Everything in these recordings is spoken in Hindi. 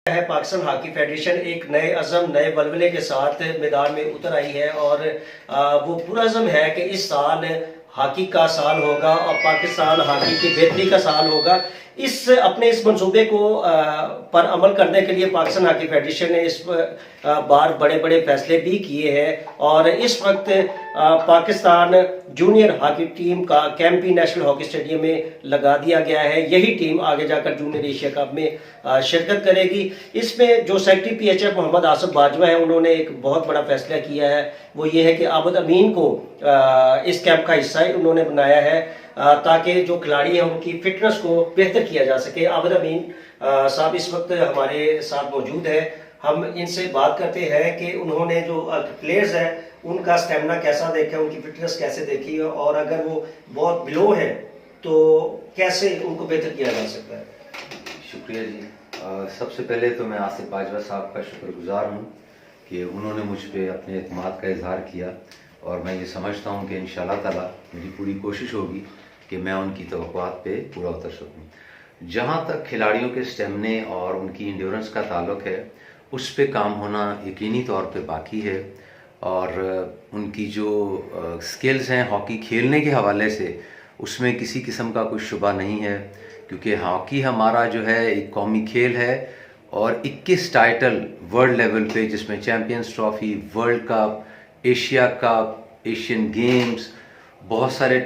है पाकिस्तान हॉकी फेडरेशन एक नए अज़म नए बलबले के साथ मैदान में उतर आई है और वो पूरा अज़म है कि इस साल हॉकी का साल होगा और पाकिस्तान हॉकी की बेहतरी का साल होगा। इस मंसूबे को पर अमल करने के लिए पाकिस्तान हॉकी फेडरेशन ने इस बार बड़े बड़े फैसले भी किए हैं और इस वक्त पाकिस्तान जूनियर हॉकी टीम का कैंपी नेशनल हॉकी स्टेडियम में लगा दिया गया है। यही टीम आगे जाकर जूनियर एशिया कप में शिरकत करेगी। इसमें जो सेक्रेटरी पीएचएफ मोहम्मद आसिफ बाजवा है, उन्होंने एक बहुत बड़ा फैसला किया है। वो ये है कि आबद अमीन को इस कैंप का हिस्सा उन्होंने बनाया है ताकि जो खिलाड़ी हैं उनकी फिटनेस को बेहतर किया जा सके। आबद अमीन साहब इस वक्त हमारे साथ मौजूद है। हम इनसे बात करते हैं कि उन्होंने जो प्लेयर्स हैं उनका स्टेमिना कैसा देखा, उनकी फिटनेस कैसे देखी और अगर वो बहुत बिलो है तो कैसे उनको बेहतर किया जा सकता है। शुक्रिया जी। सबसे पहले तो मैं आसिफ बाजवा साहब का शुक्रगुजार हूँ कि उन्होंने मुझ पर अपने एतमाद का इजहार किया और मैं ये समझता हूँ कि इंशाअल्लाह ताला मेरी पूरी कोशिश होगी कि मैं उनकी तवक्कुआत पे पूरा उतर सकूँ। जहाँ तक खिलाड़ियों के स्टेमिने और उनकी इंड्योरेंस का ताल्लुक है, उस पे काम होना यकीनी तौर पे बाकी है और उनकी जो स्किल्स हैं हॉकी खेलने के हवाले से, उसमें किसी किस्म का कोई शुबा नहीं है, क्योंकि हॉकी हमारा जो है एक कौमी खेल है और 21 टाइटल वर्ल्ड लेवल पे, जिसमें champions trophy, world cup, Asia cup, Asian games, बहुत सारे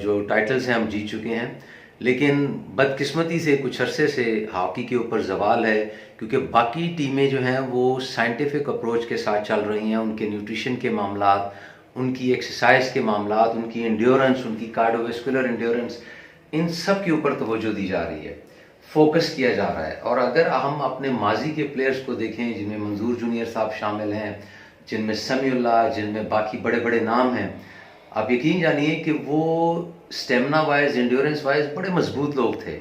जो टाइटल्स हैं हम जीत चुके हैं। लेकिन बदकिस्मती से कुछ अरसे से हॉकी के ऊपर जवाल है, क्योंकि बाकी टीमें जो हैं वो साइंटिफिक अप्रोच के साथ चल रही हैं। उनके न्यूट्रिशन के मामलात, उनकी एक्सरसाइज के मामलात, उनकी एंड्योरेंस, उनकी कार्डियोवैस्कुलर एंड्योरेंस, इन सब के ऊपर तवज्जो दी जा रही है, फोकस किया जा रहा है। और अगर हम अपने माजी के प्लेयर्स को देखें, जिनमें मंजूर जूनियर साहब शामिल हैं, जिनमें समीउल्लाह, जिनमें बाकी बड़े बड़े नाम हैं, आप यकीन जानिए कि वो स्टेमिना वाइज, एंड्योरेंस वाइज बड़े मजबूत लोग थे।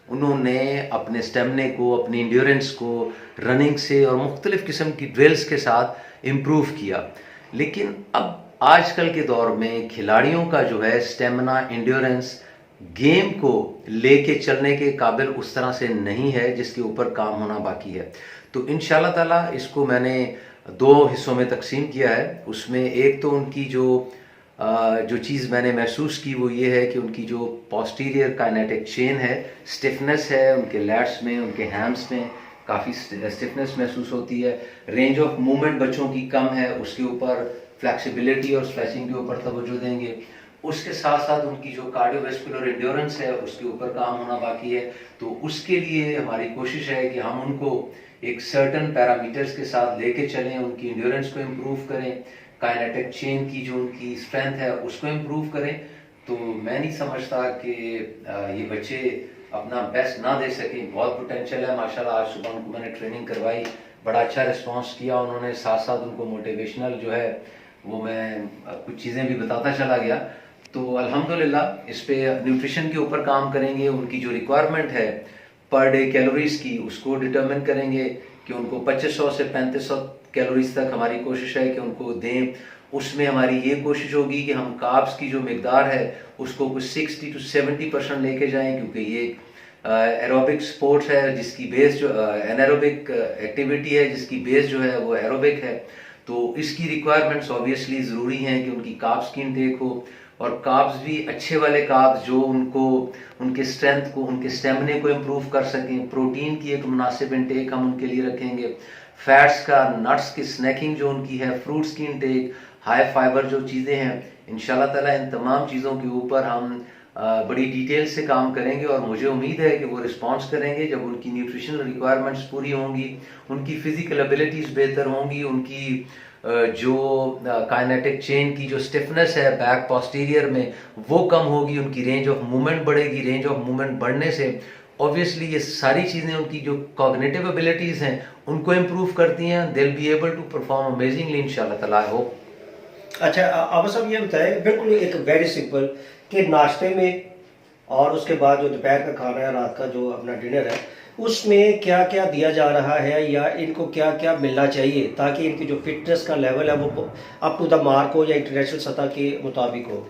उन्होंने अपने स्टेमिने को, अपनी एंड्योरेंस को रनिंग से और मुख्तलिफ किस्म की ड्रिल्स के साथ इम्प्रूव किया। लेकिन अब आजकल के दौर में खिलाड़ियों का जो है स्टेमिना, एंड्योरेंस गेम को लेके चलने के काबिल उस तरह से नहीं है, जिसके ऊपर काम होना बाकी है। तो इंशाल्लाह ताला इसको मैंने 2 हिस्सों में तकसीम किया है। उसमें एक तो उनकी जो चीज़ मैंने महसूस की वो ये है कि उनकी जो पोस्टीरियर काइनेटिक चेन है, स्टिफनेस है, उनके लैट्स में, उनके हैम्स में काफ़ी स्टिफनेस महसूस होती है। रेंज ऑफ मूवमेंट बच्चों की कम है, उसके ऊपर फ्लैक्सिबिलिटी और स्ट्रेचिंग के ऊपर तवज्जो देंगे। उसके साथ साथ उनकी जो कार्डियोवैस्कुलर एंड्योरेंस है उसके ऊपर काम होना बाकी है। तो उसके लिए हमारी कोशिश है कि हम उनको एक सर्टन पैरामीटर्स के साथ लेके चलें, उनकी एंड्योरेंस को इम्प्रूव करें, काइनेटिक चेन की जो उनकी स्ट्रेंथ है उसको इम्प्रूव करें। तो मैं नहीं समझता कि ये बच्चे अपना बेस्ट ना दे सकें। बहुत पोटेंशियल है माशाल्लाह। आज सुबह उनको मैंने ट्रेनिंग करवाई, बड़ा अच्छा रिस्पॉन्स किया उन्होंने। साथ साथ उनको मोटिवेशनल जो है वो मैं कुछ चीज़ें भी बताता चला गया। तो अल्हम्दुलिल्लाह इस पे न्यूट्रिशन के ऊपर काम करेंगे। उनकी जो रिक्वायरमेंट है पर डे कैलोरीज की, उसको डिटरमिन करेंगे कि उनको 2500 से 3500 कैलोरीज तक हमारी कोशिश है कि उनको दें। उसमें हमारी ये कोशिश होगी कि हम कार्ब्स की जो मिकदार है उसको कुछ 60 to 70% लेके जाएं, क्योंकि ये एरोबिक स्पोर्ट्स है जिसकी बेस जो एनारोबिक एक्टिविटी है जिसकी बेस जो है वो एरोबिक है। तो इसकी रिक्वायरमेंट्स ऑब्वियसली ज़रूरी हैं कि उनकी कार्ब्स की इनटेक हो, और कार्ब्स भी अच्छे वाले कार्ब्स जो उनको उनके स्ट्रेंथ को, उनके स्टेमिने को इम्प्रूव कर सकें। प्रोटीन की एक मुनासिब इनटेक हम उनके लिए रखेंगे। फैट्स का, नट्स की स्नैकिंग जो उनकी है, फ्रूट्स की इनटेक, हाई फाइबर जो चीज़ें हैं, इंशाल्लाह ताला इन तमाम चीज़ों के ऊपर हम बड़ी डिटेल से काम करेंगे और मुझे उम्मीद है कि वो रिस्पॉन्स करेंगे। जब उनकी न्यूट्रिशनल रिक्वायरमेंट्स पूरी होंगी, उनकी फिजिकल एबिलिटीज़ बेहतर होंगी, उनकी जो काइनेटिक चेन की जो स्टिफनेस है बैक पोस्टीरियर में वो कम होगी, उनकी रेंज ऑफ मूवमेंट बढ़ेगी। रेंज ऑफ मूवमेंट बढ़ने से ऑब्वियसली ये सारी चीज़ें उनकी जो कॉग्निटिव एबिलिटीज़ हैं उनको इम्प्रूव करती हैं। They will be able to perform amazingly इंशाल्लाह ताला, आई होप। अच्छा, अब सब ये बताएं बिल्कुल एक वेरी सिंपल कि नाश्ते में और उसके बाद जो दोपहर का खाना है, रात का जो अपना डिनर है, उसमें क्या क्या दिया जा रहा है या इनको क्या क्या मिलना चाहिए ताकि इनकी जो फिटनेस का लेवल है वो अप टू द मार्क हो या इंटरनेशनल सतह के मुताबिक हो।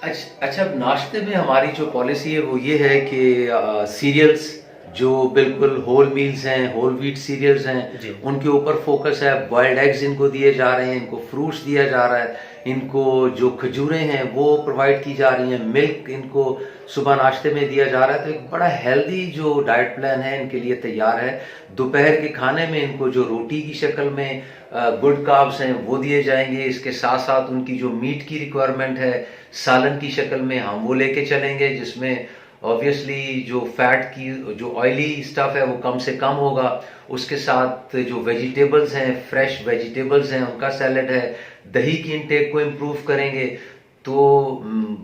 अच्छा, नाश्ते में हमारी जो पॉलिसी है वो ये है कि सीरियल्स, जो बिल्कुल होल मील्स हैं, होल व्हीट सीरियल्स हैं, जी। उनके ऊपर फोकस है। बॉइल्ड एग्स इनको दिए जा रहे हैं, इनको फ्रूट्स दिया जा रहा है, इनको जो खजूरें हैं वो प्रोवाइड की जा रही हैं, मिल्क इनको सुबह नाश्ते में दिया जा रहा है। तो एक बड़ा हेल्दी जो डाइट प्लान है इनके लिए तैयार है। दोपहर के खाने में इनको जो रोटी की शक्ल में गुड कार्ब्स हैं वो दिए जाएंगे। इसके साथ साथ उनकी जो मीट की रिक्वायरमेंट है सालन की शक्ल में हम वो लेके चलेंगे, जिसमें ऑब्वियसली जो फैट की जो ऑयली स्टफ है वो कम से कम होगा। उसके साथ जो वेजिटेबल्स हैं, फ्रेश वेजिटेबल्स हैं, उनका सैलेड है। दही की इंटेक को इम्प्रूव करेंगे। तो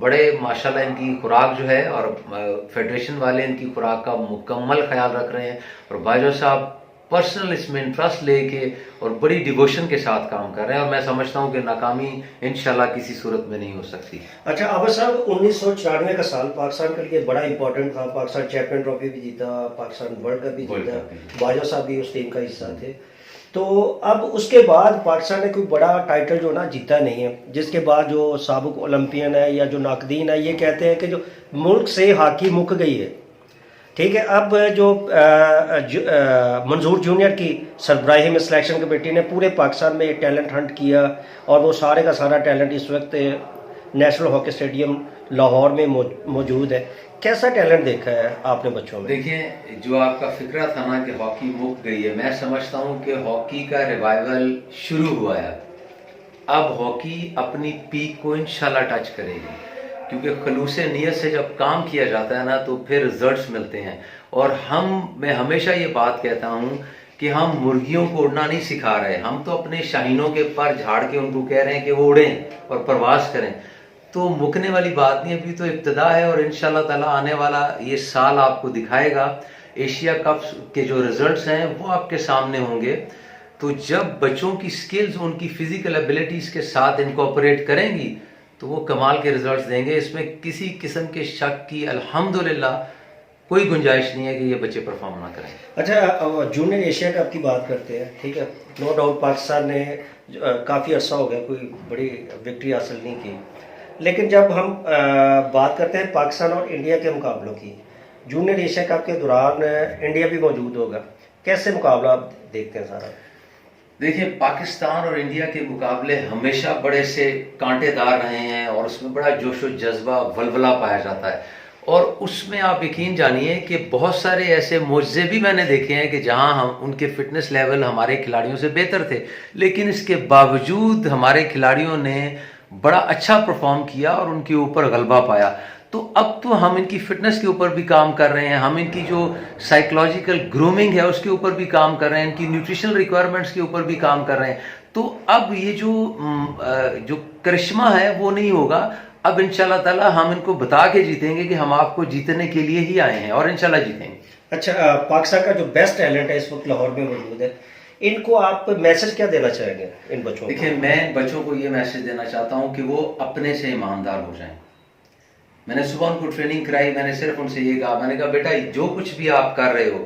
बड़े माशाल्लाह इनकी खुराक जो है, और फेडरेशन वाले इनकी खुराक का मुकम्मल ख्याल रख रहे हैं। और बाजवा साहब पर्सनल इसमें इंटरेस्ट लेके और बड़ी डिवोशन के साथ काम कर रहे हैं, और मैं समझता हूं कि नाकामी इंशाल्लाह किसी सूरत में नहीं हो सकती। अच्छा आबिद साहब, 1994 का साल पाकिस्तान के लिए बड़ा इंपॉर्टेंट था। पाकिस्तान चैंपियन ट्रॉफी भी जीता, पाकिस्तान वर्ल्ड कप भी जीता, बाजवा साहब भी उस टीम का हिस्सा थे। तो अब उसके बाद पाकिस्तान ने कोई बड़ा टाइटल जो ना जीता नहीं है, जिसके बाद जो साबिक ओलंपियन है या जो नाकदीन है ये कहते हैं कि जो मुल्क से हॉकी मुक गई है। ठीक है, अब जो मंजूर जूनियर की सरबराही में सिलेक्शन कमेटी ने पूरे पाकिस्तान में टैलेंट हंट किया, और वो सारे का सारा टैलेंट इस वक्त नेशनल हॉकी स्टेडियम लाहौर में मौजूद है। कैसा टैलेंट देखा है आपने बच्चों में? देखिए, जो आपका फिक्रा था ना कि हॉकी मुक गई है, मैं समझता हूँ कि हॉकी का रिवाइवल शुरू हुआ है। अब हॉकी अपनी पीक को इंशाल्लाह टच करेगी, क्योंकि खलूस नियत से जब काम किया जाता है ना तो फिर रिजल्ट्स मिलते हैं। और मैं हमेशा ये बात कहता हूँ कि हम मुर्गियों को उड़ना नहीं सिखा रहे, हम तो अपने शाहीनों के पर झाड़ के उनको कह रहे हैं कि वो उड़ें और प्रवास करें। तो मुकने वाली बात नहीं, अभी तो इब्तिदा है। और इंशाल्लाह ताला आने वाला ये साल आपको दिखाएगा, एशिया कप के जो रिजल्ट्स हैं वो आपके सामने होंगे। तो जब बच्चों की स्किल्स उनकी फिजिकल एबिलिटीज के साथ इनकॉर्पोरेट करेंगी तो वो कमाल के रिजल्ट्स देंगे। इसमें किसी किस्म के शक की अल्हम्दुलिल्लाह कोई गुंजाइश नहीं है कि ये बच्चे परफॉर्म ना करें। अच्छा, जूनियर एशिया कप की बात करते हैं, ठीक है, नो डाउट पाकिस्तान ने काफ़ी अर्सा हो गया कोई बड़ी विक्ट्री हासिल नहीं की, लेकिन जब हम बात करते हैं पाकिस्तान और इंडिया के मुकाबलों की, जूनियर एशिया कप के दौरान इंडिया भी मौजूद होगा, कैसे मुकाबला आप देखते हैं सारा? देखिए, पाकिस्तान और इंडिया के मुकाबले हमेशा बड़े से कांटेदार रहे हैं, और उसमें बड़ा जोशो जज्बा वलवला पाया जाता है। और उसमें आप यकीन जानिए कि बहुत सारे ऐसे मुआवजे भी मैंने देखे हैं कि जहां हम उनके फिटनेस लेवल हमारे खिलाड़ियों से बेहतर थे, लेकिन इसके बावजूद हमारे खिलाड़ियों ने बड़ा अच्छा परफॉर्म किया और उनके ऊपर गलबा पाया। तो अब तो हम इनकी फिटनेस के ऊपर भी काम कर रहे हैं, हम इनकी जो साइकोलॉजिकल ग्रूमिंग है उसके ऊपर भी काम कर रहे हैं, इनकी न्यूट्रिशनल रिक्वायरमेंट्स के ऊपर भी काम कर रहे हैं। तो अब ये जो करिश्मा है वो नहीं होगा। अब इंशाल्लाह ताला हम इनको बता के जीतेंगे कि हम आपको जीतने के लिए ही आए हैं, और इंशाल्लाह जीतेंगे। अच्छा, पाकिस्तान का जो बेस्ट टैलेंट है इस वक्त लाहौर में मौजूद है, इनको आप मैसेज क्या देना चाहेंगे इन बच्चों को? देखिए, मैं बच्चों को ये मैसेज देना चाहता हूँ कि वो अपने से ईमानदार हो जाएं। मैंने सुबह उनको ट्रेनिंग कराई, मैंने सिर्फ उनसे ये कहा, मैंने कहा बेटा जो कुछ भी आप कर रहे हो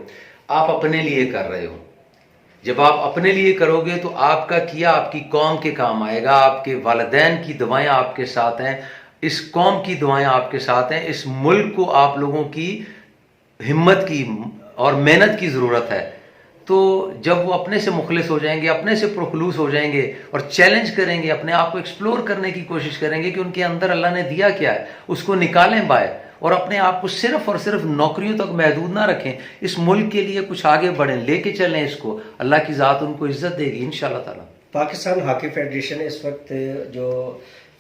आप अपने लिए कर रहे हो। जब आप अपने लिए करोगे तो आपका किया आपकी कौम के काम आएगा। आपके वालिदैन की दुआएं आपके साथ हैं, इस कौम की दुआएं आपके साथ हैं। इस मुल्क को आप लोगों की हिम्मत की और मेहनत की ज़रूरत है। तो जब वो अपने से मुखलिस हो जाएंगे, अपने से प्रोखलूस हो जाएंगे और चैलेंज करेंगे, अपने आप को एक्सप्लोर करने की कोशिश करेंगे कि उनके अंदर अल्लाह ने दिया क्या है, उसको निकालें बाहर, और अपने आप को सिर्फ और सिर्फ नौकरियों तक महदूद ना रखें। इस मुल्क के लिए कुछ आगे बढ़ें, लेके चलें इसको। अल्लाह की ज़ात उनको इज्जत देगी इंशाल्लाह ताला। पाकिस्तान हॉकी फेडरेशन इस वक्त जो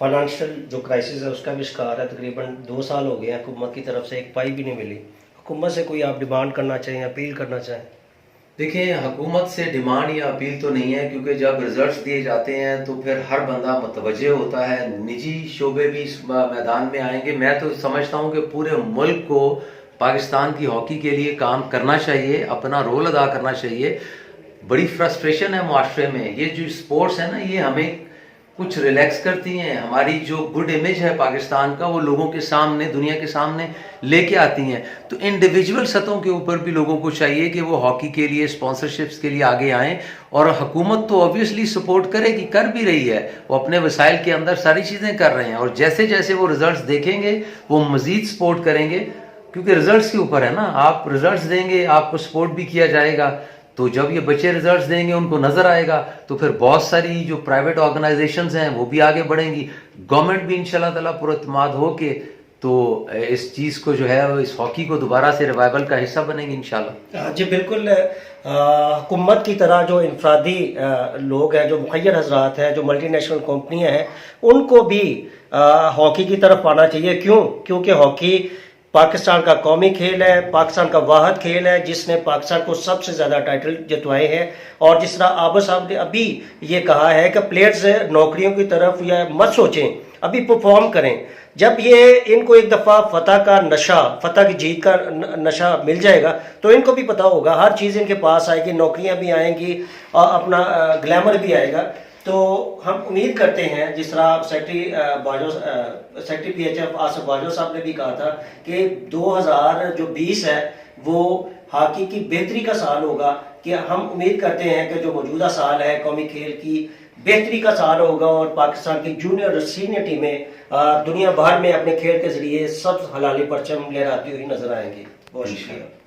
फाइनेंशियल जो क्राइसिस है उसका भी शिकार है। तकरीबन 2 साल हो गए हैं, हुकूमत की तरफ से एक पाई भी नहीं मिली। हुकूमत से कोई आप डिमांड करना चाहें, अपील करना चाहें? देखिए, हुकूमत से डिमांड या अपील तो नहीं है, क्योंकि जब रिजल्ट्स दिए जाते हैं तो फिर हर बंदा मुतवज्जे होता है, निजी शोबे भी इस मैदान में आएंगे। मैं तो समझता हूँ कि पूरे मुल्क को पाकिस्तान की हॉकी के लिए काम करना चाहिए, अपना रोल अदा करना चाहिए। बड़ी फ्रस्ट्रेशन है मुआशरे में, ये जो स्पोर्ट्स है ना ये हमें कुछ रिलैक्स करती हैं, हमारी जो गुड इमेज है पाकिस्तान का वो लोगों के सामने, दुनिया के सामने लेके आती हैं। तो इंडिविजुअल सतहों के ऊपर भी लोगों को चाहिए कि वो हॉकी के लिए स्पॉन्सरशिप्स के लिए आगे आएं, और हुकूमत तो ऑब्वियसली सपोर्ट करेगी, कर भी रही है, वो अपने वसाइल के अंदर सारी चीज़ें कर रहे हैं, और जैसे जैसे वो रिजल्ट्स देखेंगे वो मज़ीद सपोर्ट करेंगे, क्योंकि रिजल्ट्स के ऊपर है ना, आप रिजल्ट्स देंगे आपको सपोर्ट भी किया जाएगा, तो जब ये बच्चे रिजल्ट्स देंगे उनको नजर आएगा तो फिर बहुत सारी जो प्राइवेट ऑर्गेनाइजेशंस हैं वो भी आगे बढ़ेंगी, गवर्नमेंट भी इंशाल्लाह ताला पुरअतमाद हो के तो इस चीज को जो है इस हॉकी को दोबारा से रिवाइवल का हिस्सा बनेंगे इंशाल्लाह। जी बिल्कुल। हुकूमत की तरह जो इनफरादी लोग हैं, जो मुखय्यर हजरात हैं, जो मल्टीनेशनल कंपनियां हैं, उनको भी हॉकी की तरफ आना चाहिए। क्यों? क्योंकि हॉकी पाकिस्तान का कौमी खेल है, पाकिस्तान का वाहिद खेल है जिसने पाकिस्तान को सबसे ज़्यादा टाइटल जितवाए हैं। और जिस तरह आबा साहब ने अभी ये कहा है कि प्लेयर्स नौकरियों की तरफ या मत सोचें, अभी परफॉर्म करें। जब ये इनको एक दफ़ा फतह का नशा, फतह की जीत का नशा मिल जाएगा तो इनको भी पता होगा, हर चीज़ इनके पास आएगी, नौकरियां भी आएंगी और अपना ग्लैमर भी आएगा। तो हम उम्मीद करते हैं, जिस तरह सेक्रेटरी PHF आसिफ बाजवा साहब ने भी कहा था कि 2020 है वो हॉकी की बेहतरी का साल होगा, कि हम उम्मीद करते हैं कि जो मौजूदा साल है कौमी खेल की बेहतरी का साल होगा और पाकिस्तान की जूनियर और सीनियर टीमें दुनिया भर में अपने खेल के जरिए सब हलाली परचम लहराती हुई नजर आएंगी। बहुत शुक्रिया।